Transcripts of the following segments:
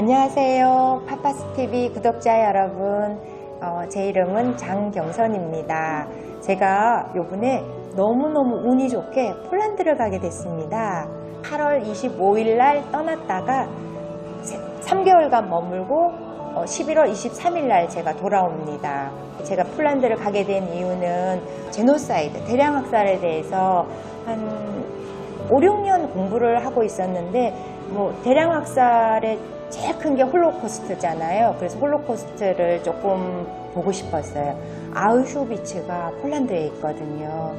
안녕하세요. 파파스TV 구독자 여러분. 제 이름은 장경선입니다. 제가 요번에 너무너무 운이 좋게 폴란드를 가게 됐습니다. 8월 25일 날 떠났다가 3개월간 머물고 11월 23일 날 제가 돌아옵니다. 제가 폴란드를 가게 된 이유는 제노사이드, 대량학살에 대해서 한 5, 6년 공부를 하고 있었는데 대량학살의 제일 큰 게 홀로코스트잖아요. 그래서 홀로코스트를 조금 보고 싶었어요. 아우슈비츠가 폴란드에 있거든요.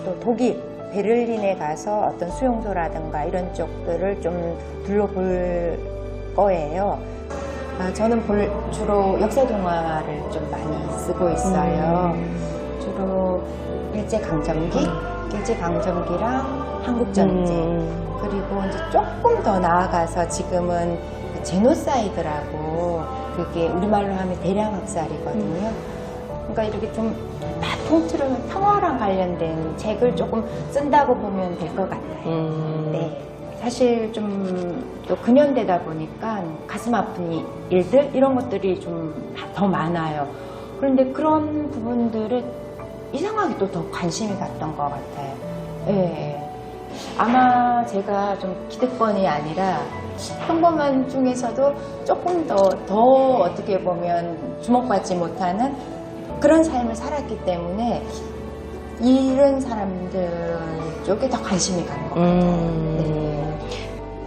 또 독일 베를린에 가서 어떤 수용소라든가 이런 쪽들을 좀 둘러볼 거예요. 저는 주로 역사 동화를 좀 많이 쓰고 있어요. 주로 일제강점기랑 한국전쟁, 그리고 이제 조금 더 나아가서 지금은 제노사이드라고, 그게 우리말로 하면 대량학살이거든요. 그러니까 이렇게 좀 다 통틀으면 평화랑 관련된 책을 조금 쓴다고 보면 될 것 같아요. 네. 사실 좀 또 근현대다 보니까 가슴 아픈 일들 이런 것들이 좀 더 많아요. 그런데 그런 부분들을 이상하게 또 더 관심이 갔던 것 같아요. 네. 아마 제가 좀 기득권이 아니라 평범한 중에서도 조금 더 어떻게 보면 주목받지 못하는 그런 삶을 살았기 때문에 이런 사람들 쪽에 더 관심이 간 것 같아요. 네.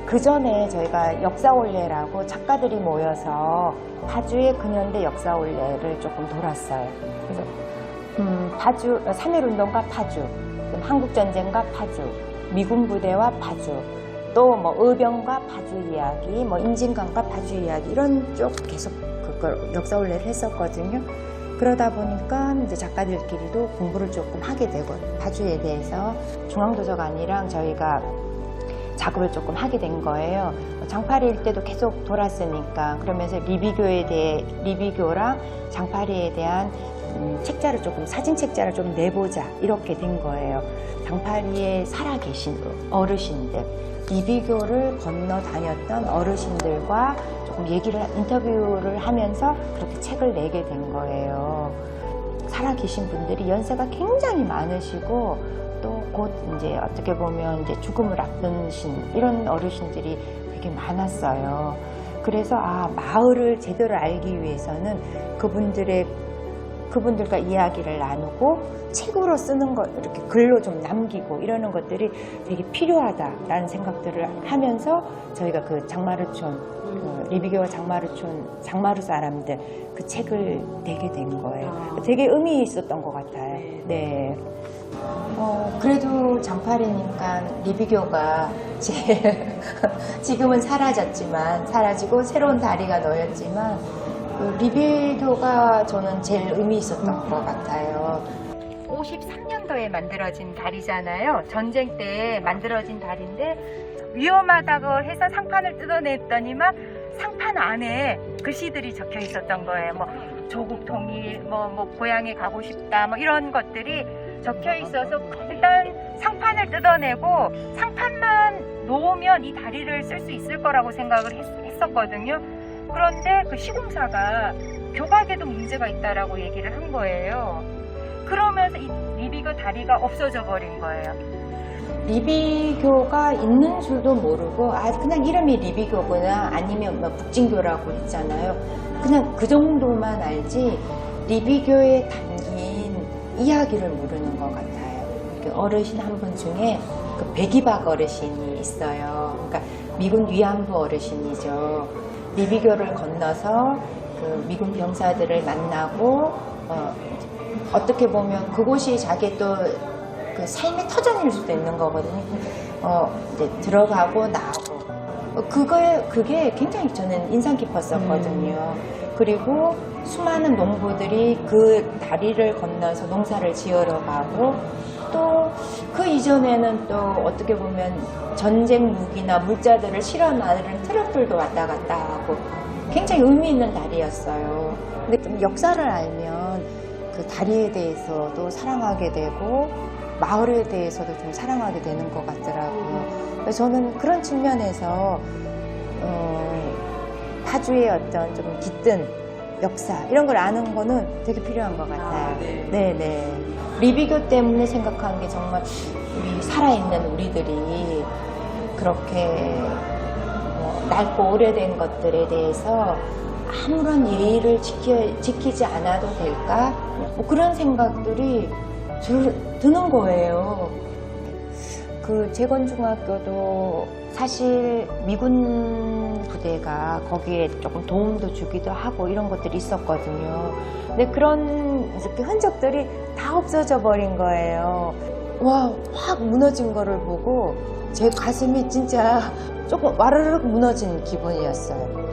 그 전에 저희가 역사올레라고 작가들이 모여서 파주의 근현대 역사올레를 조금 돌았어요. 그래서 파주, 3.1운동과 파주, 한국전쟁과 파주, 미군 부대와 파주, 또 의병과 파주 이야기, 임진강과 파주 이야기, 이런 쪽 계속 그걸 역사올레를 했었거든요. 그러다 보니까 이제 작가들끼리도 공부를 조금 하게 되고, 파주에 대해서 중앙도서관이랑 저희가 작업을 조금 하게 된 거예요. 장파리일 때도 계속 돌았으니까, 그러면서 리비교랑 장파리에 대한 책자를 조금, 사진 책자를 좀 내보자, 이렇게 된 거예요. 장파리에 살아계신 어르신들, 리비교를 건너 다녔던 어르신들과 조금 인터뷰를 하면서 그렇게 책을 내게 된 거예요. 살아계신 분들이 연세가 굉장히 많으시고, 또 곧 이제 어떻게 보면 이제 죽음을 앞두신 이런 어르신들이 되게 많았어요. 그래서 마을을 제대로 알기 위해서는 그분들과 이야기를 나누고 책으로 쓰는 것, 이렇게 글로 좀 남기고 이러는 것들이 되게 필요하다라는 생각들을 하면서 저희가 그 장마루촌, 리비교와 장마루 사람들 그 책을 내게 된 거예요. 되게 의미 있었던 것 같아요. 네. 그래도 장파리니까 리비교가 지금은 사라지고 새로운 다리가 놓였지만, 리비교가 저는 제일 의미 있었던 것 같아요. 53년도에 만들어진 다리잖아요. 전쟁 때 만들어진 다리인데 위험하다고 해서 상판을 뜯어냈더니만 상판 안에 글씨들이 적혀 있었던 거예요. 조국 통일, 고향에 가고 싶다, 이런 것들이 적혀 있어서 일단 상판을 뜯어내고 상판만 놓으면 이 다리를 쓸 수 있을 거라고 생각을 했었거든요. 그런데 그 시공사가 교각에도 문제가 있다라고 얘기를 한 거예요. 그러면서 이 리비교 다리가 없어져 버린 거예요. 리비교가 있는 줄도 모르고, 그냥 이름이 리비교구나, 아니면 북진교라고 했잖아요. 그냥 그 정도만 알지 리비교에 담긴 이야기를 모르는 것 같아요. 어르신 한 분 중에 그 백이박 어르신이 있어요. 그러니까 미군 위안부 어르신이죠. 리비교를 건너서 그 미군 병사들을 만나고, 어떻게 보면 그곳이 자기의 또 그 삶의 터전일 수도 있는 거거든요. 이제 들어가고 나오고. 그게 굉장히 저는 인상 깊었었거든요. 그리고 수많은 농부들이 그 다리를 건너서 농사를 지으러 가고, 또 그 이전에는 또 어떻게 보면 전쟁 무기나 물자들을 실어 나르는 트럭들도 왔다 갔다 하고 굉장히 의미 있는 다리였어요. 근데 좀 역사를 알면 그 다리에 대해서도 사랑하게 되고 마을에 대해서도 좀 사랑하게 되는 것 같더라고요. 그래서 저는 그런 측면에서 파주의 어떤 좀 깃든 역사 이런 걸 아는 거는 되게 필요한 것 같아요. 네네. 리비교 때문에 생각하는 게 정말 우리 살아있는 우리들이 그렇게 낡고 오래된 것들에 대해서 아무런 예의를 지키지 않아도 될까? 뭐 그런 생각들이 드는 거예요. 그 재건중학교도 사실 미군 부대가 거기에 조금 도움도 주기도 하고 이런 것들이 있었거든요. 근데 그런 이렇게 흔적들이 다 없어져 버린 거예요. 와, 확 무너진 거를 보고 제 가슴이 진짜 조금 와르르 무너진 기분이었어요.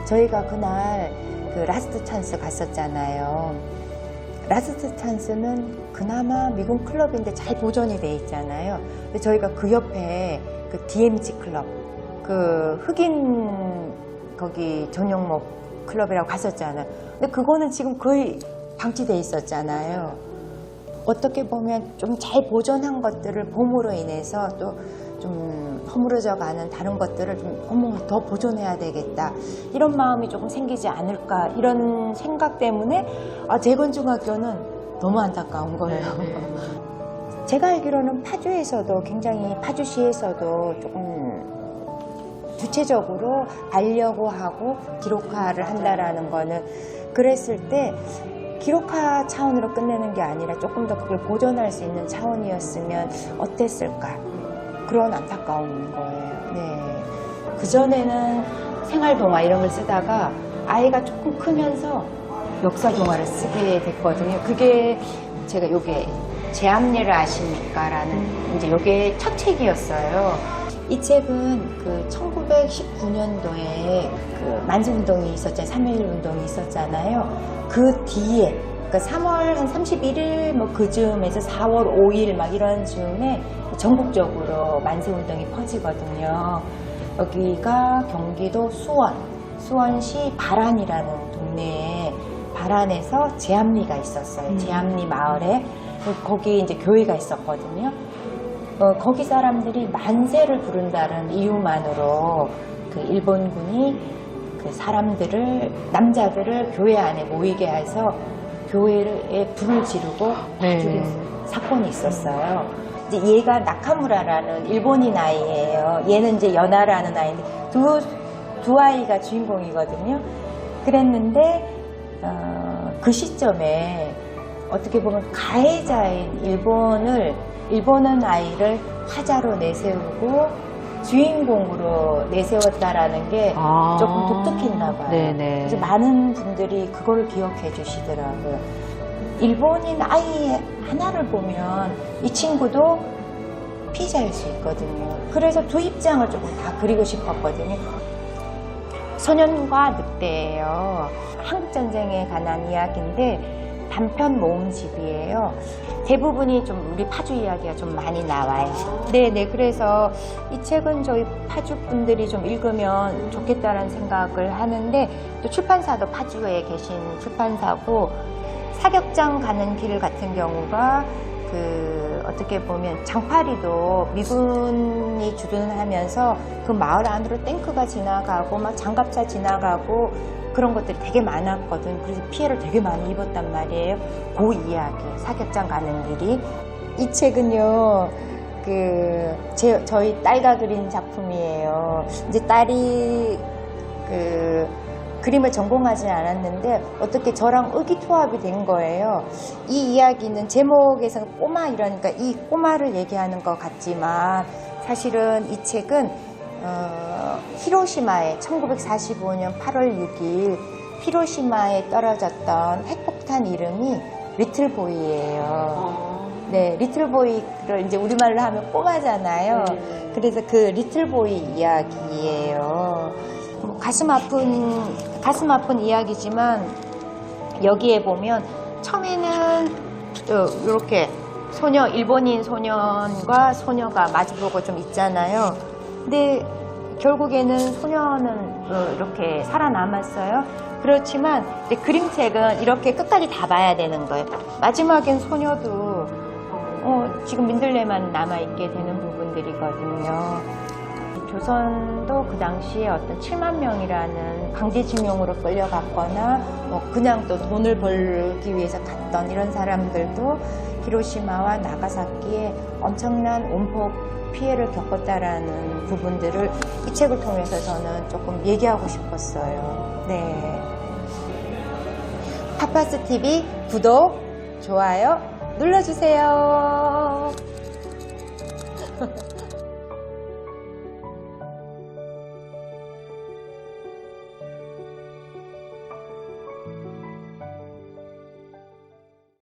저희가 그날 그 라스트 찬스 갔었잖아요. 라스트 찬스는 그나마 미군 클럽인데 잘 보존이 돼 있잖아요. 근데 저희가 그 옆에 그 DMZ 클럽, 그 흑인 거기 전용목 클럽이라고 갔었잖아요. 근데 그거는 지금 거의 방치돼 있었잖아요. 어떻게 보면 좀 잘 보존한 것들을 봄으로 인해서 또 좀 허물어져 가는 다른 것들을 좀 더 보존해야 되겠다 이런 마음이 조금 생기지 않을까 이런 생각 때문에 재건중학교는 너무 안타까운 거예요. 제가 알기로는 파주에서도 굉장히 파주시에서도 조금 구체적으로 하려고 하고 기록화를 한다라는 거는 그랬을 때 기록화 차원으로 끝내는 게 아니라 조금 더 그걸 보존할 수 있는 차원이었으면 어땠을까 그런 안타까운 거예요. 네. 그전에는 생활동화 이런 걸 쓰다가 아이가 조금 크면서 역사동화를 쓰게 됐거든요. 그게 제가 요게 제암리를 아십니까? 라는 이제 요게 첫 책이었어요. 이 책은 그 1919년도에 그 만세운동이 있었잖아요. 3.1 운동이 있었잖아요. 그 뒤에 그러니까 3월 한 31일 뭐 그즈음에서 4월 5일 막 이런 즈음에 전국적으로 만세운동이 퍼지거든요. 여기가 경기도 수원시 바란이라는 동네에 바란에서 제암리가 있었어요. 제암리 마을에 거기 이제 교회가 있었거든요. 거기 사람들이 만세를 부른다는 이유만으로 그 일본군이 그 사람들을 남자들을 교회 안에 모이게 해서 교회에 불을 지르고 죽인 사건이 있었어요. 이제 얘가 나카무라라는 일본인 아이예요. 얘는 이제 연하라는 아이인데 두 아이가 주인공이거든요. 그랬는데 그 시점에 어떻게 보면 가해자인 일본은 아이를 화자로 내세우고 주인공으로 내세웠다라는 게 조금 독특했나 봐요. 네네. 그래서 많은 분들이 그걸 기억해 주시더라고요. 일본인 아이 하나를 보면 이 친구도 피해자일 수 있거든요. 그래서 두 입장을 조금 다 그리고 싶었거든요. 소년과 늑대예요. 한국전쟁에 관한 이야기인데 단편 모음집이에요. 대부분이 좀 우리 파주 이야기가 좀 많이 나와요. 네네. 그래서 이 책은 저희 파주 분들이 좀 읽으면 좋겠다는 생각을 하는데 또 출판사도 파주에 계신 출판사고 사격장 가는 길 같은 경우가 그 어떻게 보면 장파리도 미군이 주둔하면서 그 마을 안으로 탱크가 지나가고 막 장갑차 지나가고 그런 것들이 되게 많았거든. 그래서 피해를 되게 많이 입었단 말이에요. 그 이야기, 사격장 가는 길이. 이 책은요, 저희 딸과 그린 작품이에요. 이제 딸이 그림을 전공하지 않았는데 어떻게 저랑 의기투합이 된 거예요. 이 이야기는 제목에서는 꼬마 이러니까 이 꼬마를 얘기하는 것 같지만 사실은 이 책은 히로시마에 1945년 8월 6일 히로시마에 떨어졌던 핵폭탄 이름이 리틀보이예요. 네, 리틀보이를 이제 우리말로 하면 꼬마잖아요. 그래서 그 리틀보이 이야기예요. 가슴 아픈 이야기지만 여기에 보면 처음에는 이렇게 일본인 소년과 소녀가 마주보고 좀 있잖아요. 근데 결국에는 소녀는 이렇게 살아남았어요. 그렇지만 그림책은 이렇게 끝까지 다 봐야 되는 거예요. 마지막엔 소녀도 지금 민들레만 남아있게 되는 부분들이거든요. 조선도 그 당시에 어떤 7만 명이라는 강제징용으로 끌려갔거나 뭐 그냥 또 돈을 벌기 위해서 갔던 이런 사람들도 히로시마와 나가사키에 엄청난 온폭 피해를 겪었다라는 부분들을 이 책을 통해서 저는 조금 얘기하고 싶었어요. 네. 파파스 TV 구독, 좋아요 눌러주세요.